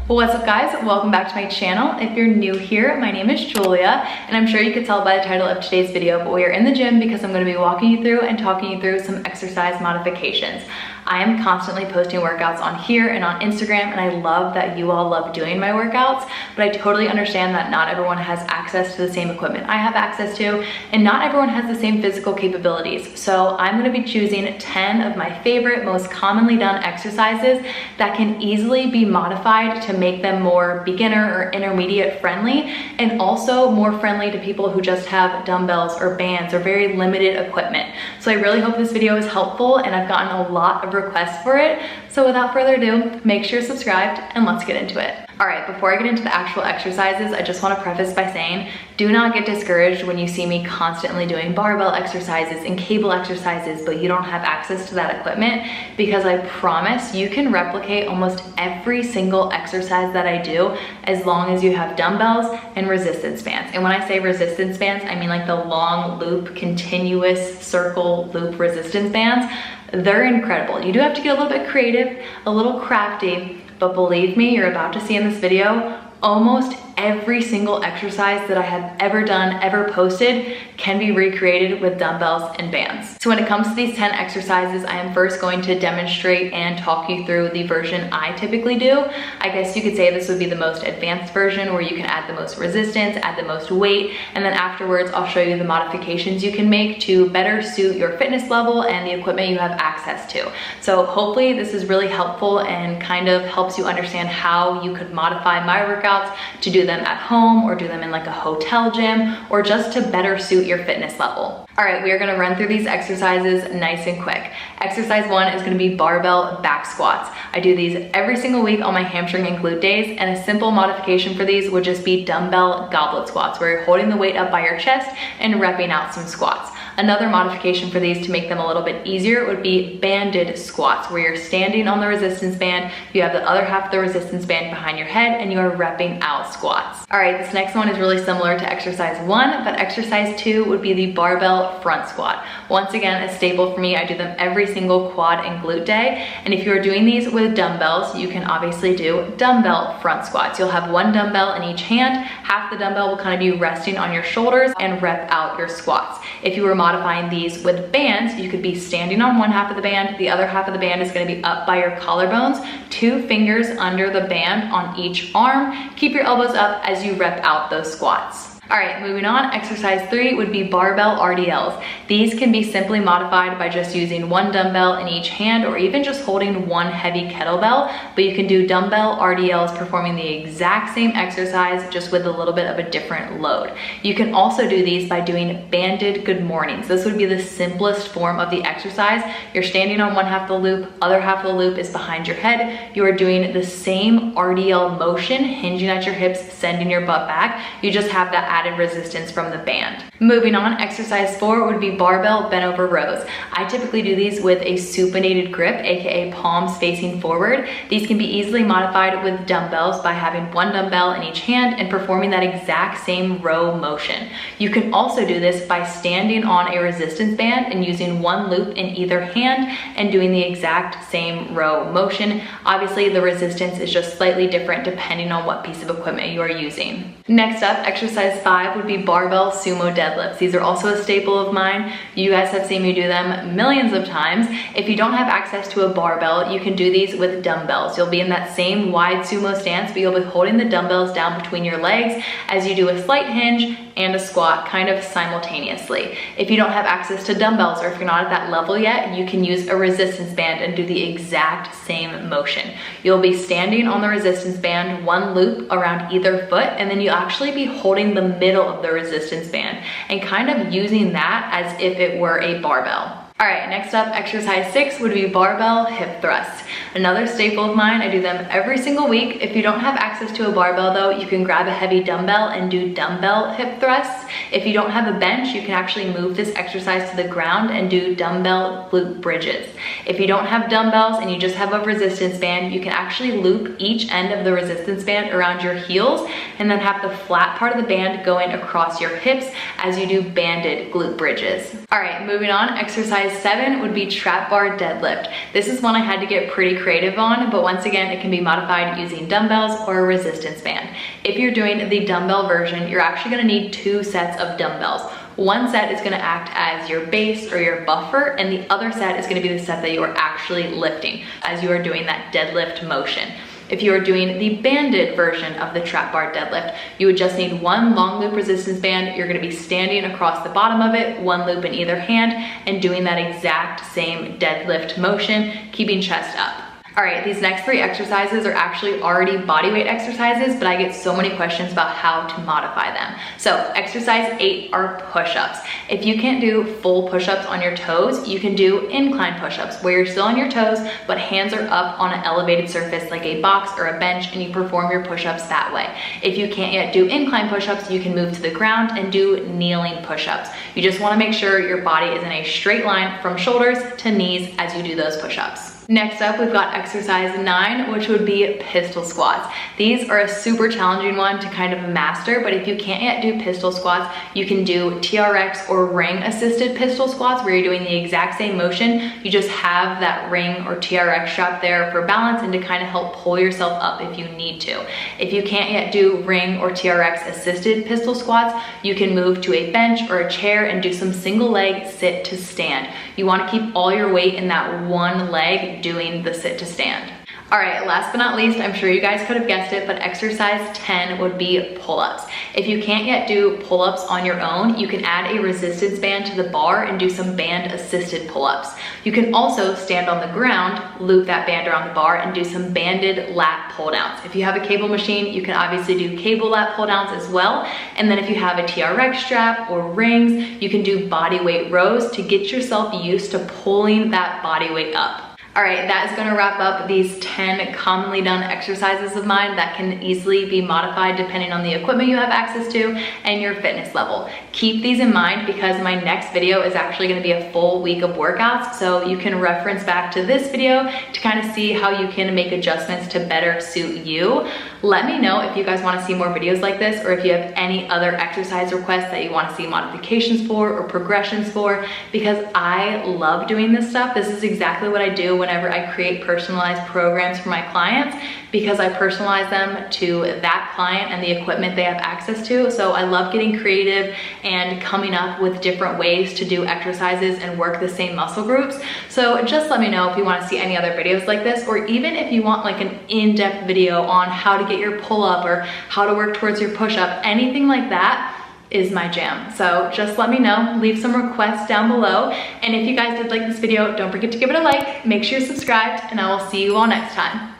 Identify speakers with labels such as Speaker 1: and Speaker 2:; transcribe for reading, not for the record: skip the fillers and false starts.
Speaker 1: What's up guys, welcome back to my channel. If you're new here, my name is Julia, and I'm sure you could tell by the title of today's video, but we are in the gym because I'm going to be walking you through and talking you through some exercise modifications. I am constantly posting workouts on here and on Instagram, and I love that you all love doing my workouts, but I totally understand that not everyone has access to the same equipment I have access to, and not everyone has the same physical capabilities. So I'm going to be choosing 10 of my favorite, most commonly done exercises that can easily be modified to make them more beginner or intermediate friendly, and also more friendly to people who just have dumbbells or bands or very limited equipment. So I really hope this video is helpful, and I've gotten a lot of requests for it. So without further ado, make sure you're subscribed and let's get into it. All right, before I get into the actual exercises, I just want to preface by saying, do not get discouraged when you see me constantly doing barbell exercises and cable exercises, but you don't have access to that equipment, because I promise you can replicate almost every single exercise that I do as long as you have dumbbells and resistance bands. And when I say resistance bands, I mean like the long loop, continuous circle loop resistance bands. They're incredible. You do have to get a little bit creative, a little crafty, but believe me, you're about to see in this video, almost every single exercise that I have ever done, ever posted, can be recreated with dumbbells and bands. So when it comes to these 10 exercises, I am first going to demonstrate and talk you through the version I typically do. I guess you could say this would be the most advanced version, where you can add the most resistance, add the most weight, and then afterwards I'll show you the modifications you can make to better suit your fitness level and the equipment you have access to. So hopefully this is really helpful and kind of helps you understand how you could modify my workouts to do them at home, or do them in like a hotel gym, or just to better suit your fitness level. All right, we are gonna run through these exercises nice and quick. Exercise 1 is gonna be barbell back squats. I do these every single week on my hamstring and glute days, and a simple modification for these would just be dumbbell goblet squats, where you're holding the weight up by your chest and repping out some squats. Another modification for these to make them a little bit easier would be banded squats, where you're standing on the resistance band, you have the other half of the resistance band behind your head, and you are repping out squats. All right, this next one is really similar to exercise 1, but exercise 2 would be the barbell front squat. Once again, a staple for me. I do them every single quad and glute day, and if you're doing these with dumbbells, you can obviously do dumbbell front squats. You'll have one dumbbell in each hand, half the dumbbell will kind of be resting on your shoulders, and rep out your squats. If you were modifying these with bands, you could be standing on one half of the band, the other half of the band is going to be up by your collarbones, 2 fingers under the band on each arm. Keep your elbows up as you rep out those squats. All right, moving on, exercise 3 would be barbell RDLs. These can be simply modified by just using one dumbbell in each hand, or even just holding one heavy kettlebell, but you can do dumbbell RDLs performing the exact same exercise, just with a little bit of a different load. You can also do these by doing banded good mornings. This would be the simplest form of the exercise. You're standing on one half of the loop, other half of the loop is behind your head. You are doing the same RDL motion, hinging at your hips, sending your butt back. You just have that added resistance from the band. Moving on, exercise 4 would be barbell bent over rows. I typically do these with a supinated grip, aka palms facing forward. These can be easily modified with dumbbells by having one dumbbell in each hand and performing that exact same row motion. You can also do this by standing on a resistance band and using one loop in either hand and doing the exact same row motion. Obviously, the resistance is just slightly different depending on what piece of equipment you are using. Next up, exercise 5 would be barbell sumo deadlifts. These are also a staple of mine. You guys have seen me do them millions of times. If you don't have access to a barbell, you can do these with dumbbells. You'll be in that same wide sumo stance, but you'll be holding the dumbbells down between your legs as you do a slight hinge and a squat kind of simultaneously. If you don't have access to dumbbells, or if you're not at that level yet, you can use a resistance band and do the exact same motion. You'll be standing on the resistance band, one loop around either foot, and then you'll actually be holding the middle of the resistance band and kind of using that as if it were a barbell. All right, next up, exercise 6 would be barbell hip thrusts. Another staple of mine. I do them every single week. If you don't have access to a barbell though, you can grab a heavy dumbbell and do dumbbell hip thrusts. If you don't have a bench, you can actually move this exercise to the ground and do dumbbell glute bridges. If you don't have dumbbells and you just have a resistance band, you can actually loop each end of the resistance band around your heels and then have the flat part of the band going across your hips as you do banded glute bridges. All right, moving on, exercise exercise 7 would be trap bar deadlift. This is one I had to get pretty creative on, but once again, it can be modified using dumbbells or a resistance band. If you're doing the dumbbell version, you're actually gonna need 2 sets of dumbbells. One set is gonna act as your base or your buffer, and the other set is gonna be the set that you are actually lifting as you are doing that deadlift motion. If you are doing the banded version of the trap bar deadlift, you would just need 1 long loop resistance band. You're gonna be standing across the bottom of it, 1 loop in either hand, and doing that exact same deadlift motion, keeping chest up. All right, these next 3 exercises are actually already bodyweight exercises, but I get so many questions about how to modify them. So exercise 8 are push-ups. If you can't do full push-ups on your toes, you can do incline push-ups where you're still on your toes, but hands are up on an elevated surface like a box or a bench, and you perform your push-ups that way. If you can't yet do incline push-ups, you can move to the ground and do kneeling push-ups. You just wanna make sure your body is in a straight line from shoulders to knees as you do those push-ups. Next up, we've got exercise 9, which would be pistol squats. These are a super challenging one to kind of master, but if you can't yet do pistol squats, you can do TRX or ring assisted pistol squats where you're doing the exact same motion. You just have that ring or TRX strap there for balance and to kind of help pull yourself up if you need to. If you can't yet do ring or TRX assisted pistol squats, you can move to a bench or a chair and do some single leg sit to stand. You want to keep all your weight in that one leg doing the sit to stand. All right, last but not least, I'm sure you guys could have guessed it, but exercise 10 would be pull-ups. If you can't yet do pull-ups on your own, you can add a resistance band to the bar and do some band-assisted pull-ups. You can also stand on the ground, loop that band around the bar, and do some banded lat pull-downs. If you have a cable machine, you can obviously do cable lat pull-downs as well. And then if you have a TRX strap or rings, you can do body weight rows to get yourself used to pulling that body weight up. All right, that is gonna wrap up these 10 commonly done exercises of mine that can easily be modified depending on the equipment you have access to and your fitness level. Keep these in mind because my next video is actually gonna be a full week of workouts, so you can reference back to this video to kind of see how you can make adjustments to better suit you. Let me know if you guys wanna see more videos like this or if you have any other exercise requests that you wanna see modifications for or progressions for, because I love doing this stuff. This is exactly what I do whenever I create personalized programs for my clients, because I personalize them to that client and the equipment they have access to. So I love getting creative and coming up with different ways to do exercises and work the same muscle groups. So just let me know if you want to see any other videos like this, or even if you want like an in-depth video on how to get your pull-up or how to work towards your push-up. Anything like that is my jam. So just let me know, leave some requests down below. And if you guys did like this video, don't forget to give it a like, make sure you're subscribed, and I will see you all next time.